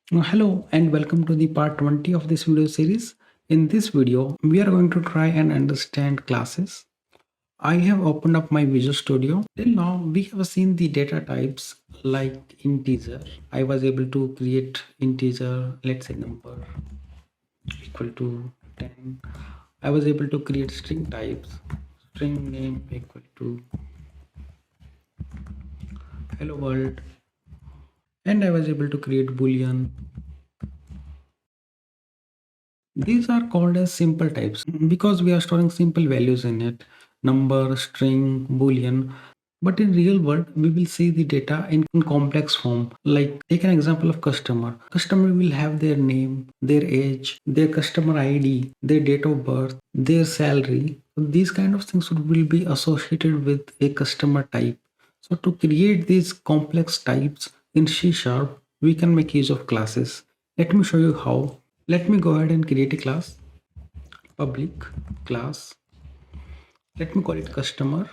Hello and welcome to the part 20 of this video series. In this video, we are going to try and understand classes. I have opened up my Visual Studio. Till now, we have seen the data types like integer. I was able to create integer, let's say number equal to 10. I was able to create string types, string name equal to hello world, and I was able to create boolean. These are called as simple types because we are storing simple values in it, number, string, boolean. But in real world, we will see the data in complex form. Like take an example of customer. Customer will have their name, their age, their customer ID, their date of birth, their salary. So these kind of things will be associated with a customer type. So to create these complex types in C Sharp, we can make use of classes. Let me show you how. Let me go ahead and create a class, public class. Let me call it customer.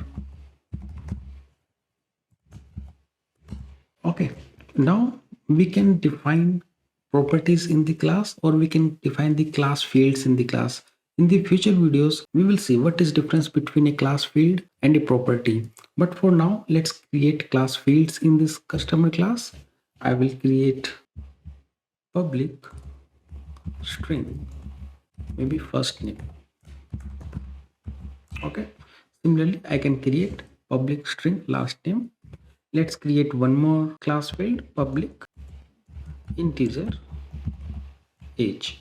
Okay, now we can define properties in the class, or we can define the class fields in the class. In the future videos, we will see what is difference between a class field and a property. But for now, let's create class fields in this customer class. I will create public string, maybe first name. Okay, similarly I can create public string last name. Let's create one more class field, public integer age.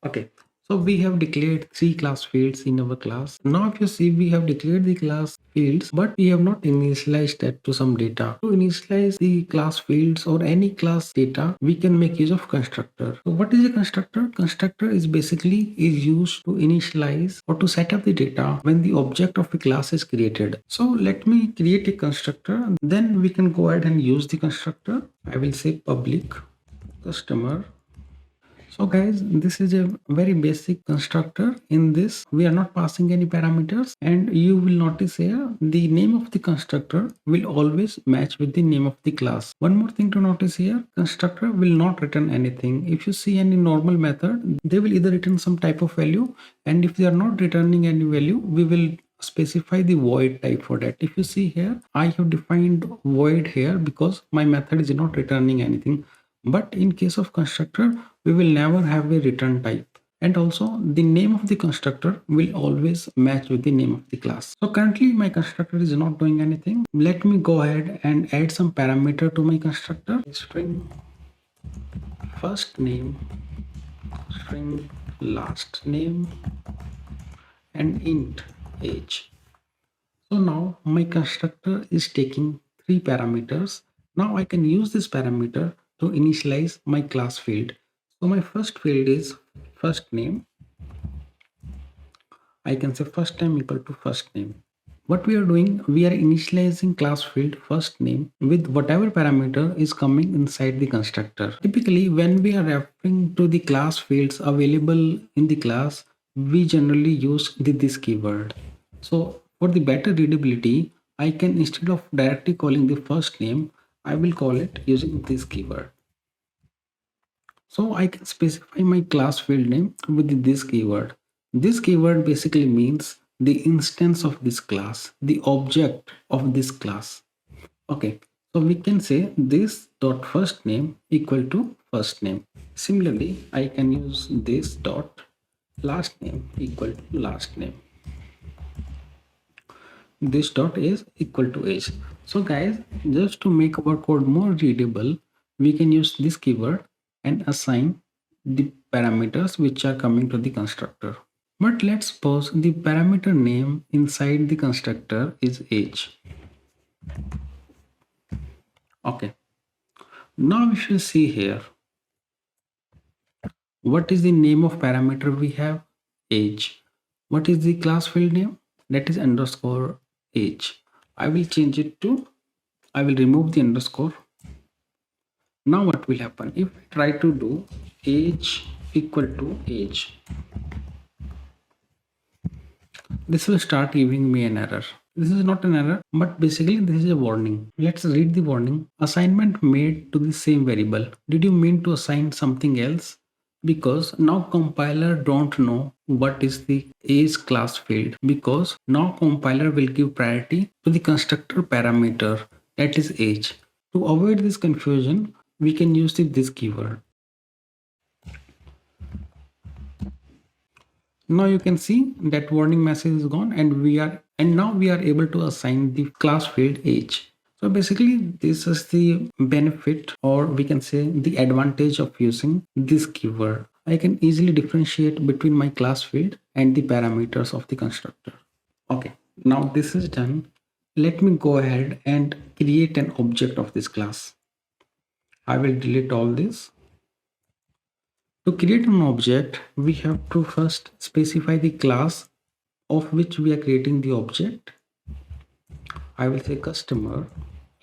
Okay, so we have declared three class fields in our class. Now if you see, we have declared the class fields, but we have not initialized that to some data. To initialize the class fields or any class data, we can make use of constructor. So what is a constructor? Constructor is basically used to initialize or to set up the data when the object of a class is created. So let me create a constructor, then we can go ahead and use the constructor. I will say public customer. So guys, this is a very basic constructor. In this, we are not passing any parameters, and you will notice here the name of the constructor will always match with the name of the class. One more thing to notice here, constructor will not return anything. If you see any normal method, they will either return some type of value, and if they are not returning any value, we will specify the void type for that. If you see here, I have defined void here because my method is not returning anything. But in case of constructor, we will never have a return type, and also the name of the constructor will always match with the name of the class. So currently my constructor is not doing anything. Let me go ahead and add some parameter to my constructor. String first name, string last name, and int age. So now my constructor is taking three parameters. Now I can use this parameter to initialize my class field. So my first field is first name. I can say first name equal to first name. What we are doing, we are initializing class field first name with whatever parameter is coming inside the constructor. Typically, when we are referring to the class fields available in the class, we generally use this keyword. So for the better readability, I can, instead of directly calling the first name, I will call it using this keyword. So I can specify my class field name with this keyword. This keyword basically means the instance of this class, the object of this class. Okay, so we can say this dot first name equal to first name. Similarly, I can use this dot last name equal to last name. This dot is equal to age. So guys, just to make our code more readable, we can use this keyword and assign the parameters which are coming to the constructor. But let's suppose the parameter name inside the constructor is age. Okay, now if you see here, what is the name of parameter we have? Age. What is the class field name? That is underscore age. I will change it to, I will remove the underscore. Now what will happen if I try to do age equal to age? This will start giving me an error. This is not an error, but basically this is a warning. Let's read the warning. Assignment made to the same variable. Did you mean to assign something else? Because now compiler don't know what is the age class field, because now compiler will give priority to the constructor parameter, that is age. To avoid this confusion, we can use this keyword. Now you can see that warning message is gone, and now we are able to assign the class field age. So basically this is the benefit, or we can say the advantage of using this keyword. I can easily differentiate between my class field and the parameters of the constructor. Okay, now this is done. Let me go ahead and create an object of this class. I will delete all this. To create an object, we have to first specify the class of which we are creating the object. I will say customer.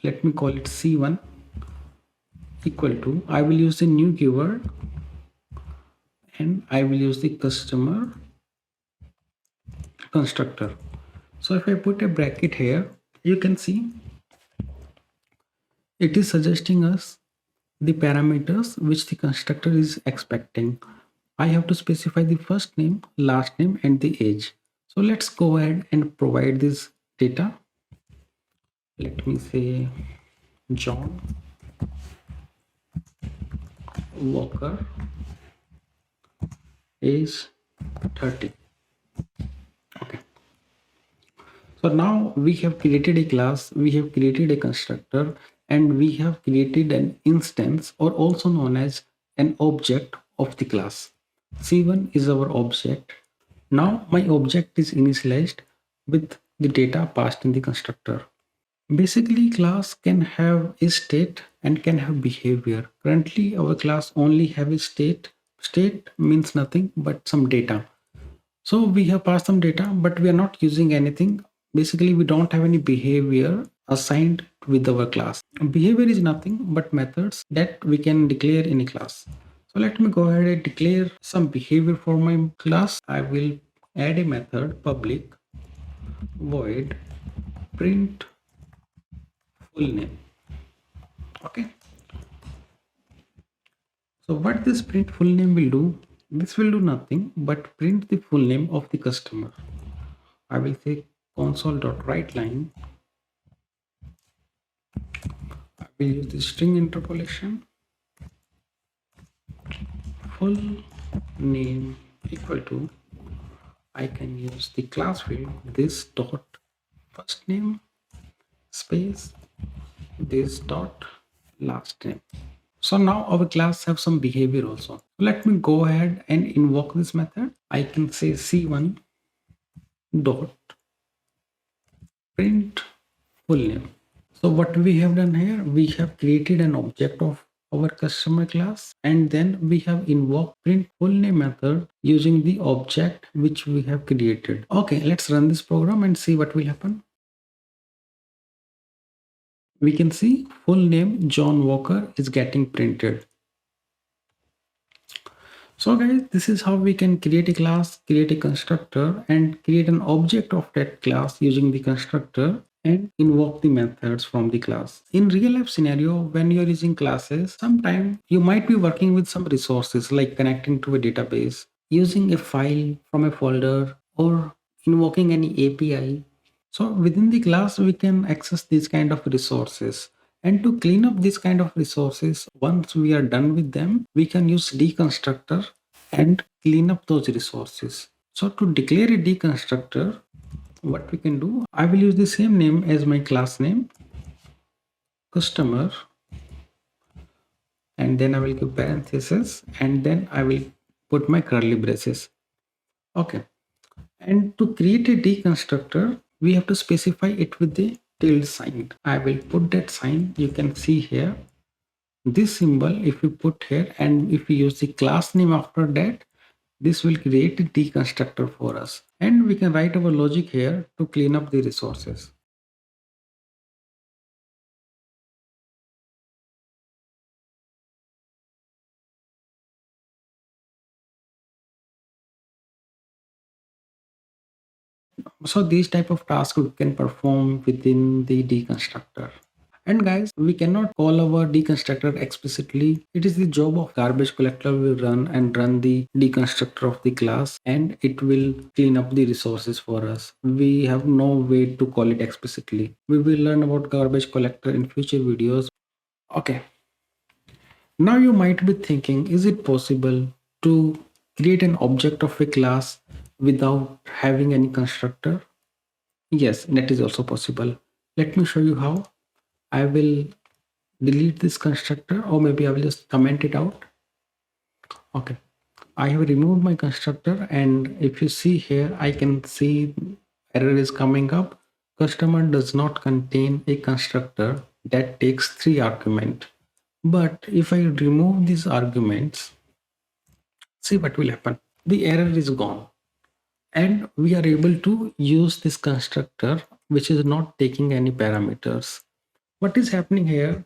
Let me call it C1 equal to, I will use the new keyword and I will use the customer constructor. So if I put a bracket here, you can see it is suggesting us the parameters which the constructor is expecting. I have to specify the first name, last name, and the age. So let's go ahead and provide this data. Let me say John Walker, age 30. Okay. So now we have created a class, we have created a constructor, and we have created an instance, or also known as an object of the class. C1 is our object. Now my object is initialized with the data passed in the constructor. Basically, class can have a state and can have behavior. Currently, our class only have a state. State means nothing but some data. So we have passed some data, but we are not using anything. Basically, we don't have any behavior assigned with our class. Behavior is nothing but methods that we can declare in a class. So let me go ahead and declare some behavior for my class. I will add a method public void print full name. Okay. So what this print full name will do, this will do nothing but print the full name of the customer. I will say console.writeLine. I will use the string interpolation. Full name equal to, I can use the class field this dot first name space this dot last name. So now our class have some behavior also. Let me go ahead and invoke this method. I can say C1 dot print full name. So what we have done here, we have created an object of our customer class, and then we have invoked print full name method using the object which we have created. Okay, let's run this program and see what will happen. We can see full name John Walker is getting printed. So guys, this is how we can create a class, create a constructor, and create an object of that class using the constructor and invoke the methods from the class. In real life scenario, when you're using classes, sometimes you might be working with some resources like connecting to a database, using a file from a folder, or invoking any API. So within the class, we can access these kind of resources. And to clean up this kind of resources, once we are done with them, we can use De-Constructor and clean up those resources. So to declare a De-Constructor, what we can do, I will use the same name as my class name, customer, and then I will give parentheses, and then I will put my curly braces. Okay. And to create a De-Constructor, we have to specify it with the tilde sign. I will put that sign. You can see here this symbol. If you put here and if we use the class name after that, this will create a De-Constructor for us, and we can write our logic here to clean up the resources. So these type of tasks we can perform within the deconstructor. And guys, we cannot call our deconstructor explicitly. It is the job of garbage collector will run and run the deconstructor of the class, and it will clean up the resources for us. We have no way to call it explicitly. We will learn about garbage collector in future videos. Okay. Now you might be thinking, is it possible to create an object of a class without having any constructor? Yes, that is also possible. Let me show you how. I will delete this constructor, or maybe I will just comment it out. Okay, I have removed my constructor, and if you see here, I can see error is coming up. Customer does not contain a constructor that takes 3 arguments. But if I remove these arguments, see what will happen. The error is gone, and we are able to use this constructor which is not taking any parameters. What is happening here?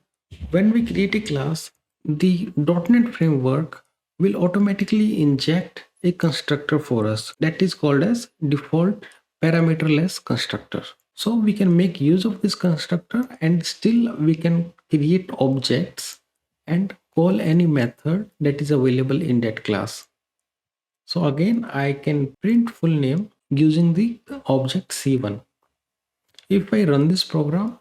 When we create a class, the .NET framework will automatically inject a constructor for us that is called as default parameterless constructor. So we can make use of this constructor, and still we can create objects and call any method that is available in that class. So again, I can print full name using the object C1. If I run this program,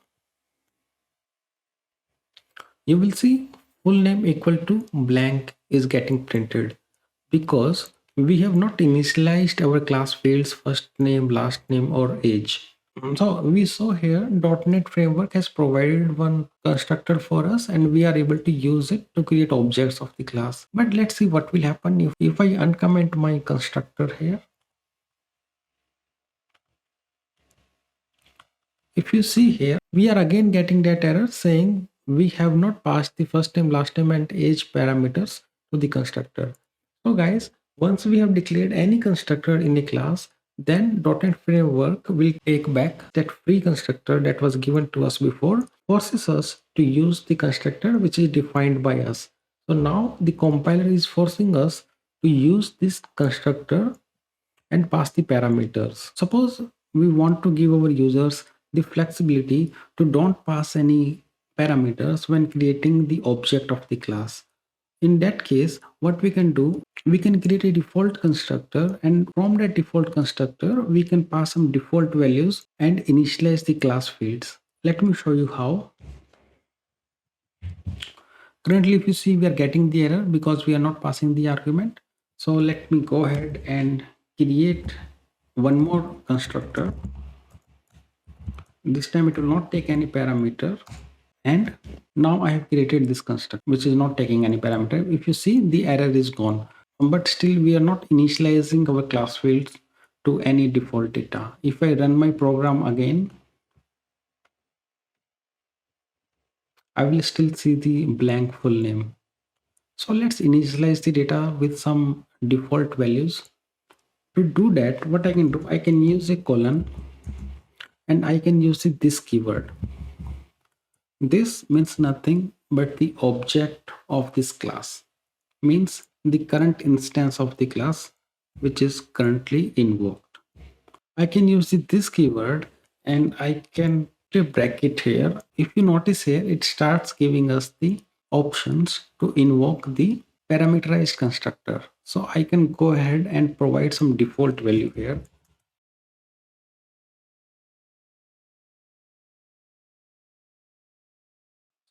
you will see full name equal to blank is getting printed because we have not initialized our class fields first name, last name, or age. So we saw here .NET framework has provided one constructor for us, and we are able to use it to create objects of the class. But let's see what will happen if I uncomment my constructor here. If you see here, we are again getting that error saying we have not passed the first name, last name, and age parameters to the constructor. So guys, once we have declared any constructor in a class, then .NET Framework will take back that free constructor that was given to us before, forces us to use the constructor which is defined by us. So now the compiler is forcing us to use this constructor and pass the parameters. Suppose we want to give our users the flexibility to don't pass any parameters when creating the object of the class. In that case, what we can do, we can create a default constructor, and from that default constructor, we can pass some default values and initialize the class fields. Let me show you how. Currently, if you see, we are getting the error because we are not passing the argument. So let me go ahead and create one more constructor. This time it will not take any parameter, and now I have created this constructor which is not taking any parameter. If you see, the error is gone, but still we are not initializing our class fields to any default data. If I run my program again, I will still see the blank full name. So let's initialize the data with some default values. To do that, what I can do, I can use a colon, and I can use this keyword. This means nothing but the object of this class, means the current instance of the class which is currently invoked. I can use this keyword, and I can put a bracket here. If you notice here, it starts giving us the options to invoke the parameterized constructor. So I can go ahead and provide some default value here.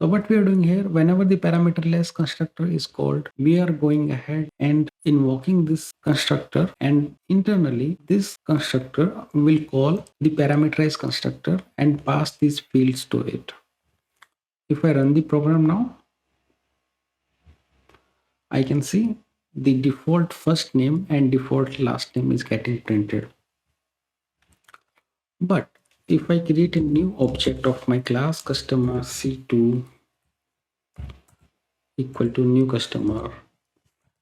So what we are doing here, whenever the parameterless constructor is called, we are going ahead and invoking this constructor, and internally this constructor will call the parameterized constructor and pass these fields to it. If I run the program now, I can see the default first name and default last name is getting printed. But if I create a new object of my class customer C2 equal to new customer,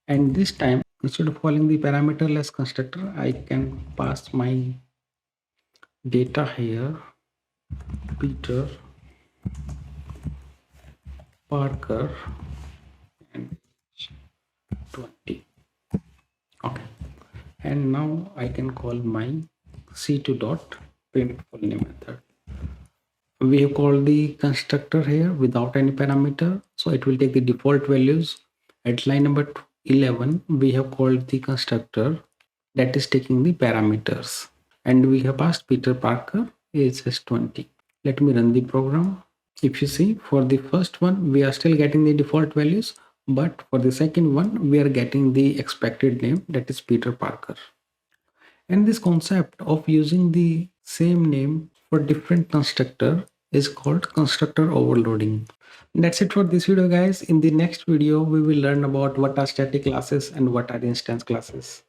and this time instead of calling the parameterless constructor, I can pass my data here, Peter, Parker, and 20. Okay, and now I can call my c2 dot print full name method. We have called the constructor here without any parameter, so it will take the default values. At line number 11 we have called the constructor that is taking the parameters, and we have passed Peter Parker age is 20. Let me run the program. If you see, for the first one we are still getting the default values, but for the second one we are getting the expected name, that is Peter Parker. And this concept of using the same name for different constructor is called constructor overloading. That's it for this video, guys. In the next video we will learn about what are static classes and what are instance classes.